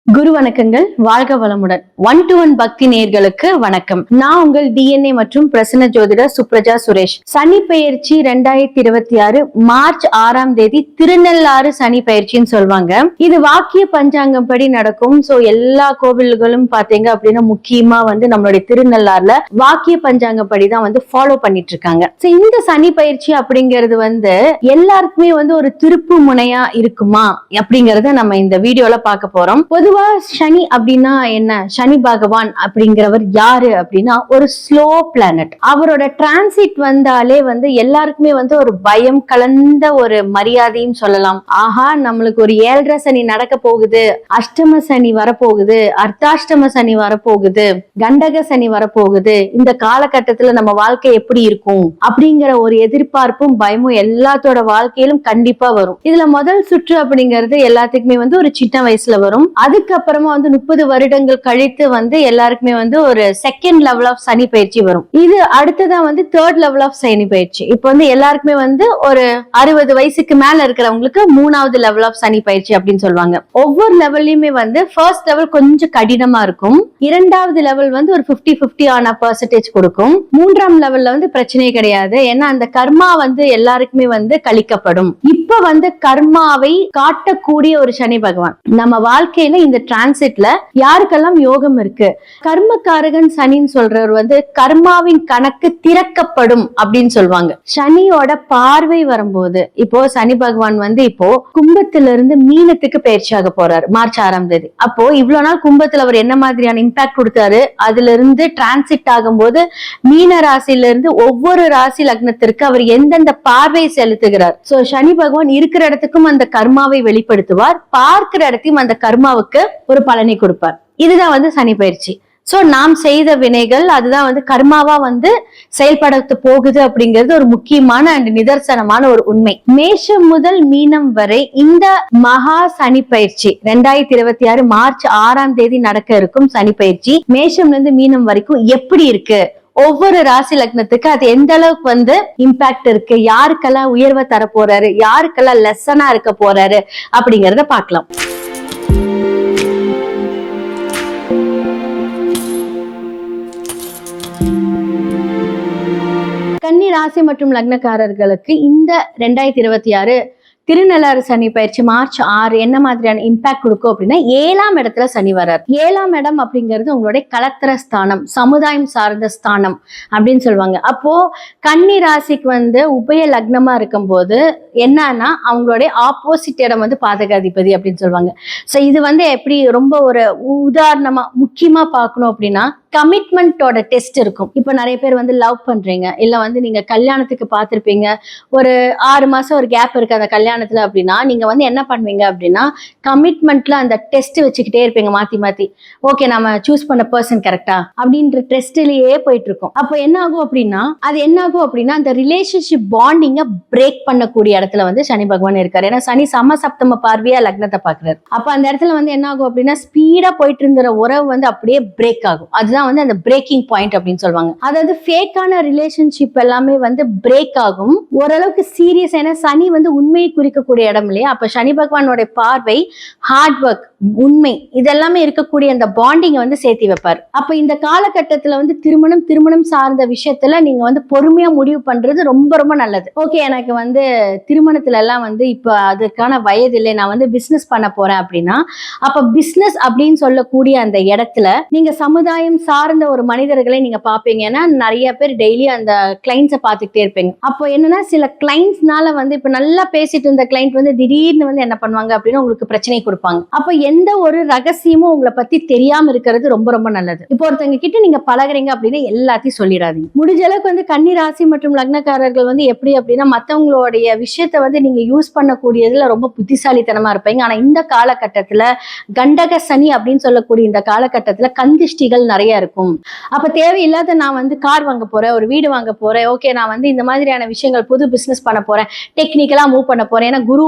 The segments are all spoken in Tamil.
குரு வணக்கங்கள். வாழ்க வளமுடன். 1-to-1 பக்தி நேயர்களுக்கு வணக்கம். நான் உங்கள் DNA மற்றும் பிரசன்ன ஜோதிடர் சுப்ரஜா சுரேஷ். சனி பெயர்ச்சி 2026 மார்ச் 6ஆம் தேதி திருநள்ளாறு சனி பெயர்ச்சின்னு சொல்லுவாங்க. இது வாக்கிய பஞ்சாங்கம் படி நடக்கும். சோ எல்லா கோவில்களும் பாத்தீங்க அப்படின்னா முக்கியமா நம்மளுடைய திருநள்ளாறுல வாக்கிய பஞ்சாங்கம் படிதான் ஃபாலோ பண்ணிட்டு இருக்காங்க. சோ இந்த சனி பயிற்சி அப்படிங்கிறது எல்லாருக்குமே ஒரு திருப்பு முனையா இருக்குமா அப்படிங்கறத நம்ம இந்த வீடியோல பார்க்க போறோம். பொதுவா சனி அப்படின்னா என்ன, சனி பகவான் அப்படிங்கிறவர் யாரு அப்படின்னா ஒரு ஸ்லோ பிளானட். அவரோட டிரான்சிட் வந்தாலே எல்லாருக்குமே ஒரு பயம் கலந்த ஒரு மரியாதையும் சொல்லலாம். ஆஹா, நம்மளுக்கு ஒரு 7.5 சனி நடக்க போகுது, அஷ்டம சனி வரப்போகுது, அர்த்தாஷ்டம சனி வரப்போகுது, கண்டக சனி வரப்போகுது, இந்த காலகட்டத்துல நம்ம வாழ்க்கை எப்படி இருக்கும் அப்படிங்கிற ஒரு எதிர்பார்ப்பும் பயமும் எல்லாத்தோட வாழ்க்கையிலும் கண்டிப்பா வரும். இதுல முதல் சுற்று அப்படிங்கிறது எல்லாத்துக்குமே ஒரு சின்ன வயசுல வரும். அதுக்கப்புறமா 30 வருடங்கள் கழித்து எல்லாருக்குமே ஒரு செகண்ட் லெவல் ஆஃப் சனி பயிற்சி வரும். இது அடுத்ததான் தேர்ட் லெவல் ஆஃப் சனி பயிற்சி. இப்போ எல்லாருக்குமே ஒரு 60 வயசுக்கு மேல இருக்கிறவங்களுக்கு 3வது லெவல் ஆஃப் சனி பயிற்சி அப்படின்னு சொல்லுவாங்க. ஒவ்வொரு லெவல்லையுமே ஃபர்ஸ்ட் லெவல் கொஞ்சம் கடினமா இருக்கும். 2வது லெவல் ஒரு 50-50 ஆன பெர்சன்டேஜ் கொடுக்கும். 3ஆம் லெவல்ல பிரச்சனையே கிடையாது. ஏன்னா அந்த கர்மா எல்லாருக்குமே கழிக்கப்படும். இப்ப கர்மாவை காட்டக்கூடிய ஒரு சனி பகவான் நம்ம வாழ்க்கையில இந்த டிரான்சிட்ல யாருக்கெல்லாம் யோகம் இருக்கு, கர்மகாரகன் சனின்னு சொல்றவர் கர்மாவின் கணக்கு திறக்கப்படும் அப்படின்னு சொல்லுவாங்க. சனியோட பார்வை வரும்போது இப்போ சனி பகவான் இப்போ கும்பத்திலிருந்து மீனத்துக்கு பயிற்சியாக போறாரு மார்ச் 6ஆம் தேதி. அப்போ இவ்வளவு நாள் கும்பத்துல அவர் என்ன மாதிரியான இம்பாக்ட் கொடுத்தாரு, அதுல இருந்து டிரான்சிட் ஆகும்போது மீன ராசியில இருந்து ஒவ்வொரு ராசி லக்னத்திற்கு அவர் எந்தெந்த பார்வை செலுத்துகிறார். சோ சனி பகவான் இருக்கிற இடத்துக்கும் அந்த கர்மாவை வெளிப்படுத்துவார், பார்க்கிற இடத்தையும் அந்த கர்மாவுக்கு ஒரு பலனை கொடுப்பார். இதுதான் சனி பயிற்சி. சோ நாம் செய்த வினைகள் அதுதான் கர்மாவா செயல்படுத்த போகுது அப்படிங்கிறது ஒரு முக்கியமான அண்ட் நிதர்சனமான ஒரு உண்மை. மேஷம் முதல் மீனம் வரை இந்த மகா சனி பயிற்சி 2026 மார்ச் 6ஆம் தேதி நடக்க இருக்கும் சனி பயிற்சி மேஷம்ல இருந்து மீனம் வரைக்கும் எப்படி இருக்கு, ஒவ்வொரு ராசி லக்னத்துக்கு அது எந்த அளவுக்கு இம்பாக்ட் இருக்கு, யாருக்கெல்லாம் உயர்வை தர போறாரு, யாருக்கெல்லாம் லெசனா இருக்க போறாரு அப்படிங்கறத பார்க்கலாம். கன்னி ராசி மற்றும் லக்னக்காரர்களுக்கு இந்த 2026 திருநள்ளாறு சனி பயிற்சி மார்ச் 6 என்ன மாதிரியான இம்பாக்ட் கொடுக்கும் அப்படின்னா 7ஆம் இடத்துல சனி வர்றார். 7ஆம் இடம் அப்படிங்கிறது உங்களுடைய கலத்திர ஸ்தானம், சமுதாயம் சார்ந்த ஸ்தானம் அப்படின்னு சொல்லுவாங்க. அப்போ கன்னி ராசிக்கு உபய லக்னமா இருக்கும் போது என்னன்னா அவங்களுடைய ஆப்போசிட் இடம் பாதகாதிபதி அப்படின்னு சொல்லுவாங்க. சோ இது எப்படி ரொம்ப ஒரு உதாரணமா முக்கியமா பார்க்கணும் அப்படின்னா கமிட்மெண்டோட டெஸ்ட் இருக்கும். இப்ப நிறைய பேர் லவ் பண்றீங்க, இல்ல நீங்க கல்யாணத்துக்கு பார்த்திருப்பீங்க, ஒரு 6 மாசம் ஒரு கேப் இருக்கு அந்த கல்யாணத்துல அப்படின்னா நீங்க என்ன பண்ணுவீங்க அப்படின்னா கமிட்மெண்ட்ல அந்த டெஸ்ட் வச்சுக்கிட்டே இருப்பீங்க மாத்தி மாத்தி. ஓகே, நம்ம சூஸ் பண்ண பர்சன் கரெக்டா அப்படின்ற டெஸ்ட்லயே போயிட்டு இருக்கும். அப்ப என்ன ஆகும் அப்படின்னா அந்த ரிலேஷன்ஷிப் பாண்டிங்க பிரேக் பண்ணக்கூடிய இடத்துல சனி பகவான் இருக்காரு. ஏன்னா சனி சமசப்தம பார்வையா லக்னத்தை பாக்குறாரு. அப்ப அந்த இடத்துல என்ன ஆகும் அப்படின்னா ஸ்பீடா போயிட்டு இருந்த உறவு அப்படியே பிரேக் ஆகும். அதுதான் அந்த பிரேக்கிங் பாயிண்ட் அப்படின்னு சொல்லுவாங்க. அதாவது ஃபேக்கான ரிலேஷன்ஷிப் எல்லாமே பிரேக் ஆகும். ஓரளவுக்கு சீரியஸ். ஏன்னா சனி உண்மையை குறிக்கக்கூடிய இடம் இல்லையா. அப்ப சனி பகவானோட பார்வை ஹார்ட் ஒர்க், உண்மை, இதெல்லாமே இருக்கக்கூடிய அந்த பாண்டிங்க சேர்த்தி வைப்பார். அப்ப இந்த காலகட்டத்துல திருமணம் சார்ந்த விஷயத்துல நீங்க பொறுமையா முடிவு பண்றது ரொம்ப ரொம்ப நல்லது. ஓகே, எனக்கு திருமணத்துல எல்லாம் இப்ப அதுக்கான வயது இல்லை, நான் பிசினஸ் பண்ண போறேன் அப்படின்னா அப்ப பிசினஸ் அப்படின்னு சொல்லக்கூடிய அந்த இடத்துல நீங்க சமுதாயம் சார்ந்த ஒரு மனிதர்களை நீங்க பாப்பீங்க. ஏன்னா நிறைய பேர் டெய்லி அந்த கிளைண்ட்ஸை பார்த்துக்கிட்டே இருப்பீங்க. அப்போ என்னன்னா சில கிளைண்ட்ஸ்னால இப்ப நல்லா பேசிட்டு இருந்த கிளைண்ட் திடீர்னு என்ன பண்ணுவாங்க அப்படின்னா உங்களுக்கு பிரச்சனை கொடுப்பாங்க. அப்ப எந்த ஒரு ரகசியமும் உங்களை பத்தி தெரியாம இருக்கிறது ரொம்ப ரொம்ப நல்லது. இப்போ ஒருத்தங்க கிட்ட நீங்க பழகுறீங்க அப்படின்னா எல்லாத்தையும் சொல்லிடாதீங்க. முடிஞ்ச அளவுக்கு கன்னி ராசி மற்றும் லக்னக்காரர்கள் எப்படி அப்படின்னா மத்தவங்களுடைய விஷயத்த நீங்க யூஸ் பண்ணக்கூடியதுல ரொம்ப புத்திசாலித்தனமா இருப்பீங்க. ஆனா இந்த காலகட்டத்துல கண்டக சனி அப்படின்னு சொல்லக்கூடிய இந்த காலகட்டத்துல கந்திஷ்டிகள் நிறைய இருக்கும். அப்ப தேவையில்லாத நான் கார் வாங்க போறேன், ஒரு வீடு வாங்க போறேன், ஓகே நான் இந்த மாதிரியான விஷயங்கள் புது பிசினஸ் பண்ண போறேன், டெக்னிக்கலா மூவ் பண்ண போறேன். ஏன்னா குரு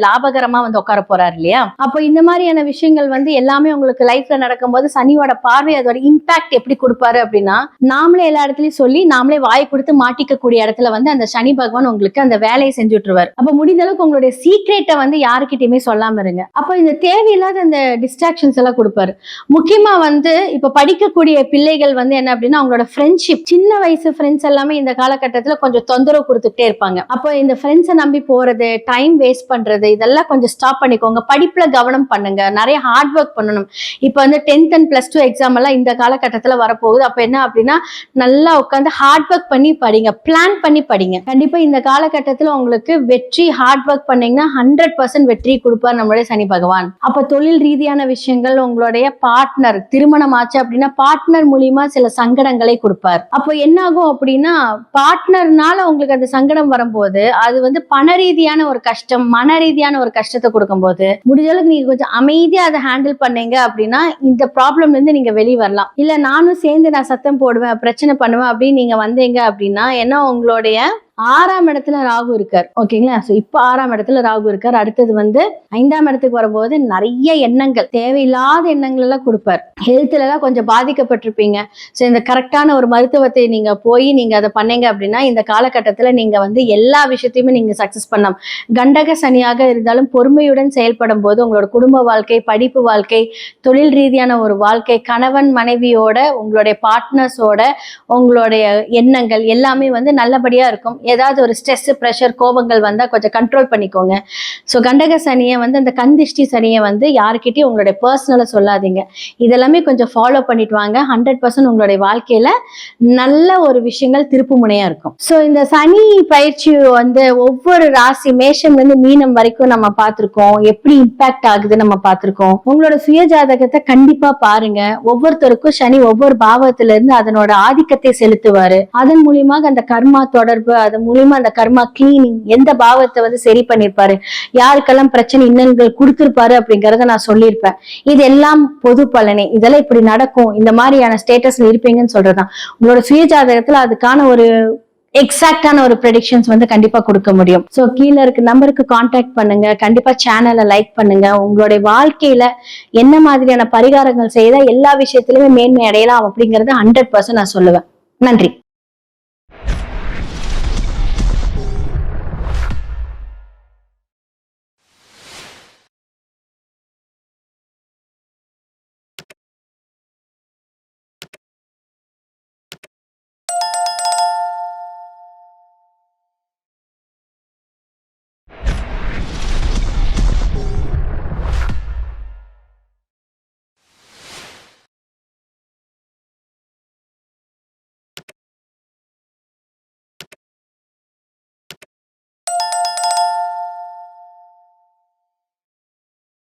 லாபகரமா உட்கார போறாரு இல்லையா. அப்போ இந்த மாதிரியான மாதிரியான விஷயங்கள் வந்து எல்லாமே உங்களுக்கு லைஃப்ல நடக்கும்போது சனியோட பார்வை அதோட இம்பாக்ட் எப்படி கொடுப்பாரு அப்படின்னா, நாமளே எல்லா இடத்துலயும் சொல்லி நாமளே வாய் கொடுத்து மாட்டிக்கக்கூடிய இடத்துல வந்து அந்த சனி பகவான் உங்களுக்கு அந்த வேலையை செஞ்சுட்டுருவாரு. அப்ப முடிந்த அளவுக்கு உங்களுடைய சீக்ரெட்டை வந்து யாருக்கிட்டயுமே சொல்லாம இருங்க. அப்ப இந்த தேவையில்லாத அந்த டிஸ்ட்ராக்ஷன்ஸ் எல்லாம் கொடுப்பாரு. முக்கியமா வந்து இப்ப படிக்கக்கூடிய பிள்ளைகள் வந்து என்ன அப்படின்னா, அவங்களோட ஃப்ரெண்ட்ஷிப், சின்ன வயசு ஃப்ரெண்ட்ஸ் எல்லாமே இந்த காலகட்டத்துல கொஞ்சம் தொந்தரவு கொடுத்துட்டே இருப்பாங்க. அப்போ இந்த ஃப்ரெண்ட்ஸை நம்பி போறது, டைம் வேஸ்ட் பண்றது, இதெல்லாம் கொஞ்சம் ஸ்டாப் பண்ணிக்கோங்க. படிப்புல கவனம் பண்ணுங்க, நிறைய ஹார்ட் ஒர்க் பண்ணணும். இப்ப வந்து 10th and +2 எக்ஸாம் எல்லாம் இந்த காலகட்டத்துல வரப்போகுது. அப்ப என்ன அப்படின்னா, நல்லா உட்காந்து ஹார்ட் ஒர்க் பண்ணி படிங்க, பிளான் பண்ணி படிங்க. கண்டிப்பா இந்த காலகட்டத்துல உங்களுக்கு வெற்றி, ஹார்ட் ஒர்க் பண்ணீங்கன்னா 100% வெற்றி கொடுப்பார் நம்மளுடைய சனி பகவான். அப்ப தொழில் ரீதியான விஷயங்கள், உங்களுடைய பார்ட்னர் திருமணம் ஆச்சு அப்படின்னா பார்ட்னர் மூலியமா சில சங்கடங்களை கொடுப்பார். அப்போ என்ன ஆகும் அப்படின்னா, பார்ட்னர்னால உங்களுக்கு அந்த சங்கடம் வரும்போது அது வந்து பண ரீதியான ஒரு கஷ்டம், மன ரீதியான ஒரு கஷ்டத்தை கொடுக்கும்போது முடிஞ்ச அளவுக்கு நீங்க கொஞ்சம் அமைதியா அதை ஹேண்டில் பண்ணீங்க அப்படின்னா இந்த ப்ராப்ளம்ல இருந்து நீங்க வெளியே வரலாம். இல்ல நானும் சேர்ந்து நான் சத்தம் போடுவேன், பிரச்சனை பண்ணுவேன் அப்படின்னு நீங்க வந்தீங்க அப்படின்னா என்ன, உங்களுடைய 6ஆம் இடத்துல ராகு இருக்கார். ஓகேங்களா? சோ இப்ப 6ஆம் இடத்துல ராகு இருக்கார். அடுத்தது வந்து 5ஆம் இடத்துக்கு வரும்போது நிறைய எண்ணங்கள், தேவையில்லாத எண்ணங்கள் எல்லாம் கொடுப்பார். ஹெல்த்ல எல்லாம் கொஞ்சம் பாதிக்கப்பட்டிருப்பீங்க. சோ இந்த கரெக்டான ஒரு மருத்துவத்தை நீங்க போய் நீங்க அதை பண்ணீங்க அப்படின்னா இந்த காலகட்டத்துல நீங்க வந்து எல்லா விஷயத்தையுமே நீங்க சக்சஸ் பண்ணலாம். கண்டக சனியாக இருந்தாலும் பொறுமையுடன் செயல்படும் போது உங்களோட குடும்ப வாழ்க்கை, படிப்பு வாழ்க்கை, தொழில் ரீதியான ஒரு வாழ்க்கை, கணவன் மனைவியோட, உங்களுடைய பார்ட்னர்ஸோட உங்களுடைய எண்ணங்கள் எல்லாமே வந்து நல்லபடியா இருக்கும். ஏதாவது ஒரு ஸ்ட்ரெஸ், பிரஷர், கோபங்கள் வந்தா கொஞ்சம் கண்ட்ரோல் பண்ணிக்கோங்க. ஸோ கண்டக சனியை வந்து அந்த கந்திஷ்டி சனியை வந்து யாருக்கிட்டையும் உங்களுடைய பர்சனலா சொல்லாதீங்க. இதெல்லாமே கொஞ்சம் ஃபாலோ பண்ணிட்டு வாங்க. 100% உங்களுடைய வாழ்க்கையில நல்ல ஒரு விஷயங்கள் திருப்பு முனையா இருக்கும். ஸோ இந்த சனி பயிற்சி வந்து ஒவ்வொரு ராசி, மேஷம்ல இருந்து மீனம் வரைக்கும் நம்ம பார்த்திருக்கோம், எப்படி இம்பாக்ட் ஆகுது நம்ம பார்த்திருக்கோம். உங்களோட சுய ஜாதகத்தை கண்டிப்பா பாருங்க. ஒவ்வொருத்தருக்கும் சனி ஒவ்வொரு பாவத்துல இருந்து அதனோட ஆதிக்கத்தை செலுத்துவாரு. அதன் மூலியமாக அந்த கர்மா தொடர்பு, அது மூலியமா அந்த கர்மா கிளீனிங், எந்த பாவத்தை வந்து சரி பண்ணிருப்பாரு, யாருக்கெல்லாம் பிரச்சனை இன்னல்கள் கொடுத்திருப்பாரு அப்படிங்கறத நான் சொல்லியிருப்பேன். இதெல்லாம் பொது பலனே. இதெல்லாம் இப்படி நடக்கும், இந்த மாதிரியான ஸ்டேட்டஸ்ல இருப்பீங்கன்னு சொல்றதுதான். உங்களோட சுய ஜாதகத்துல அதுக்கான ஒரு எக்ஸாக்டான ஒரு ப்ரெடிக்ஷன்ஸ் வந்து கண்டிப்பா கொடுக்க முடியும். சோ கீழே இருக்க நம்பருக்கு கான்டாக்ட் பண்ணுங்க. கண்டிப்பா சேனலை லைக் பண்ணுங்க. உங்களுடைய வாழ்க்கையில என்ன மாதிரியான பரிகாரங்கள் செய்தா எல்லா விஷயத்திலுமே மேன்மை அடையலாம் அப்படிங்கறது 100% நான் சொல்லுவேன். நன்றி.